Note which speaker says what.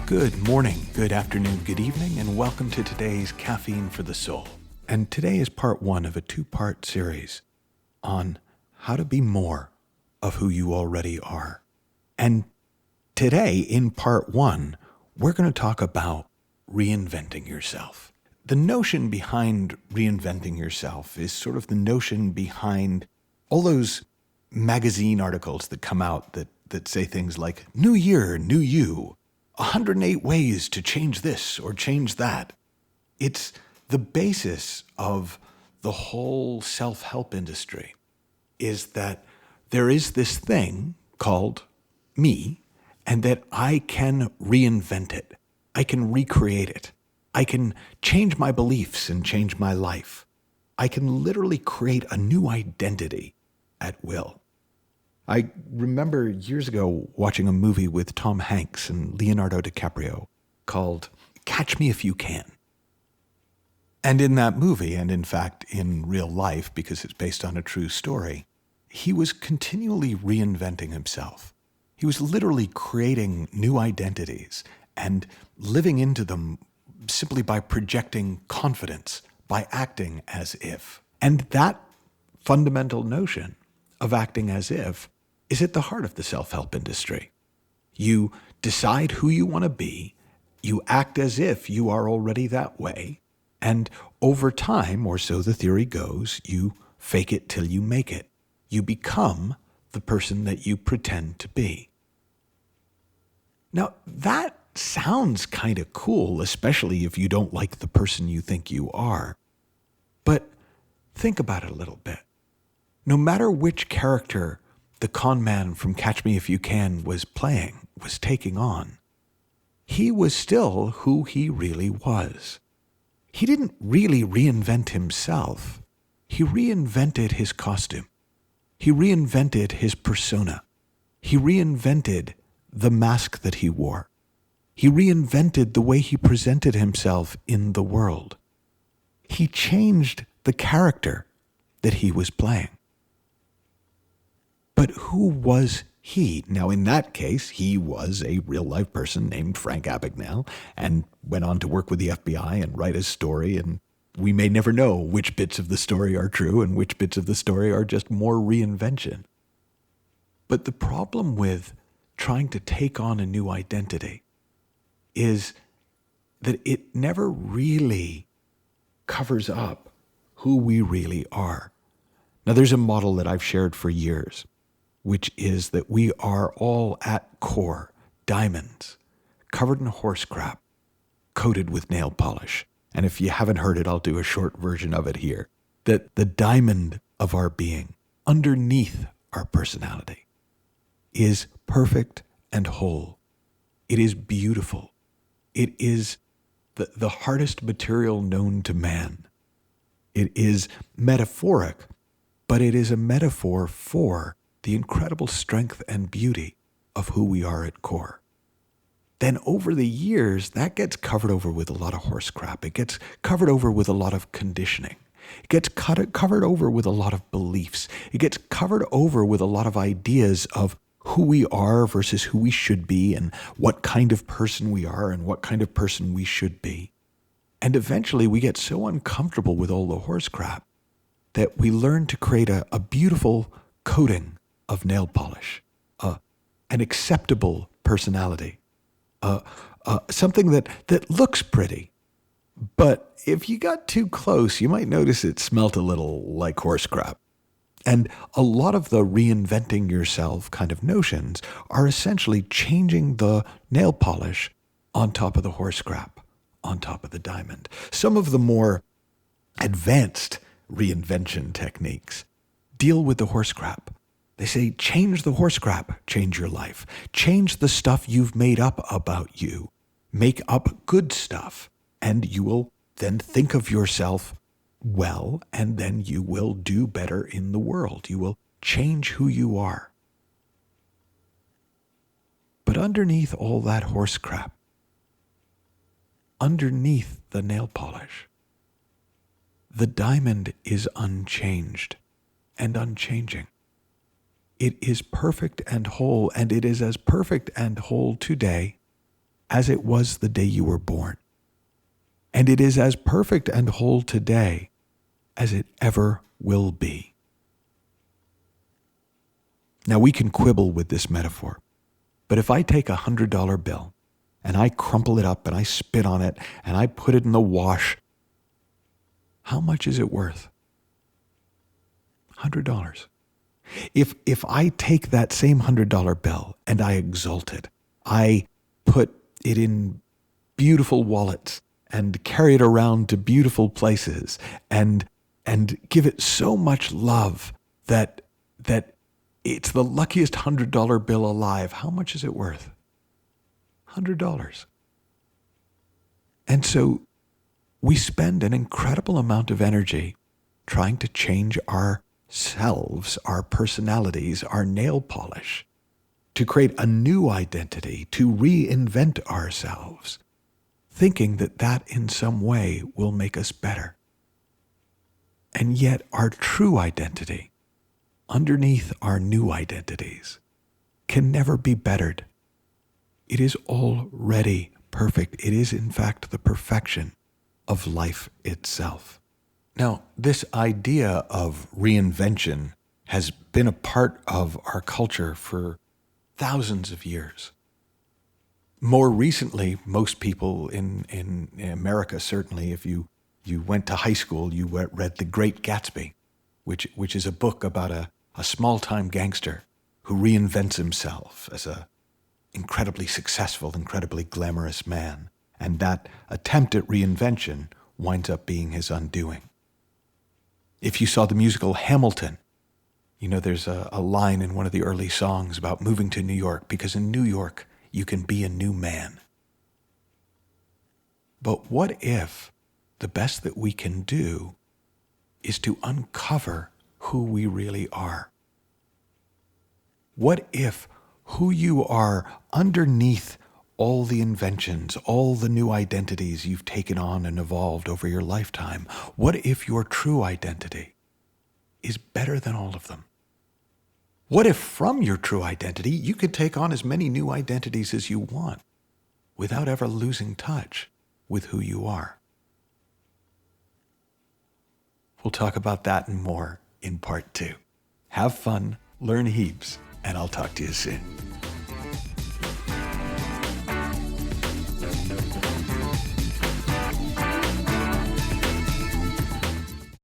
Speaker 1: Good morning, good afternoon, good evening, and welcome to today's Caffeine for the Soul. And today is part one of a two-part series on how to be more of who you already are. And today, in part one, we're going to talk about reinventing yourself. The notion behind reinventing yourself is sort of the notion behind all those magazine articles that come out that say things like, "New year, new you. 108 ways to change this or change that." It's the basis of the whole self-help industry, is that there is this thing called me, and that I can reinvent it. I can recreate it. I can change my beliefs and change my life. I can literally create a new identity at will. I remember years ago watching a movie with Tom Hanks and Leonardo DiCaprio called Catch Me If You Can. And in that movie, and in fact in real life, because it's based on a true story, he was continually reinventing himself. He was literally creating new identities and living into them simply by projecting confidence, by acting as if. And that fundamental notion of acting as if is at the heart of the self-help industry. You decide who you want to be, you act as if you are already that way, and over time, or so the theory goes, you fake it till you make it. You become the person that you pretend to be. Now, that sounds kind of cool, especially if you don't like the person you think you are. But think about it a little bit. No matter which character the con man from Catch Me If You Can was taking on, he was still who he really was. He didn't really reinvent himself. He reinvented his costume. He reinvented his persona. He reinvented the mask that he wore. He reinvented the way he presented himself in the world. He changed the character that he was playing. But who was he? Now, in that case, he was a real-life person named Frank Abagnale and went on to work with the FBI and write his story, and we may never know which bits of the story are true and which bits of the story are just more reinvention. But the problem with trying to take on a new identity is that it never really covers up who we really are. Now, there's a model that I've shared for years, which is that we are all at core diamonds, covered in horse crap, coated with nail polish. And if you haven't heard it, I'll do a short version of it here. That the diamond of our being, underneath our personality, is perfect and whole. It is beautiful. It is the hardest material known to man. It is metaphoric, but it is a metaphor for the incredible strength and beauty of who we are at core. Then over the years, that gets covered over with a lot of horse crap. It gets covered over with a lot of conditioning. It gets covered over with a lot of beliefs. It gets covered over with a lot of ideas of who we are versus who we should be, and what kind of person we are and what kind of person we should be. And eventually we get so uncomfortable with all the horse crap that we learn to create a beautiful coating of nail polish, an acceptable personality, something that looks pretty. But if you got too close, you might notice it smelt a little like horse crap. And a lot of the reinventing yourself kind of notions are essentially changing the nail polish on top of the horse crap, on top of the diamond. Some of the more advanced reinvention techniques deal with the horse crap. They say, change the horse crap, change your life. Change the stuff you've made up about you. Make up good stuff, and you will then think of yourself well, and then you will do better in the world. You will change who you are. But underneath all that horse crap, underneath the nail polish, the diamond is unchanged, and unchanging. It is perfect and whole, and it is as perfect and whole today as it was the day you were born. And it is as perfect and whole today as it ever will be. Now, we can quibble with this metaphor, but if I take $100 bill and I crumple it up and I spit on it and I put it in the wash, how much is it worth? $100. If I take that same $100 bill and I exalt it, I put it in beautiful wallets and carry it around to beautiful places and give it so much love that it's the luckiest $100 bill alive, how much is it worth? $100. And so we spend an incredible amount of energy trying to change ourselves, our personalities, our nail polish, to create a new identity, to reinvent ourselves, thinking that that in some way will make us better. And yet our true identity, underneath our new identities, can never be bettered. It is already perfect. It is, in fact, the perfection of life itself. Now, this idea of reinvention has been a part of our culture for thousands of years. More recently, most people in America, certainly, if you went to high school, you read The Great Gatsby, which is a book about a small-time gangster who reinvents himself as a incredibly successful, incredibly glamorous man. And that attempt at reinvention winds up being his undoing. If you saw the musical Hamilton, you know there's a line in one of the early songs about moving to New York, because in New York you can be a new man. But what if the best that we can do is to uncover who we really are? What if who you are underneath all the inventions, all the new identities you've taken on and evolved over your lifetime, what if your true identity is better than all of them? What if from your true identity you could take on as many new identities as you want without ever losing touch with who you are? We'll talk about that and more in part 2. Have fun, learn heaps, and I'll talk to you soon.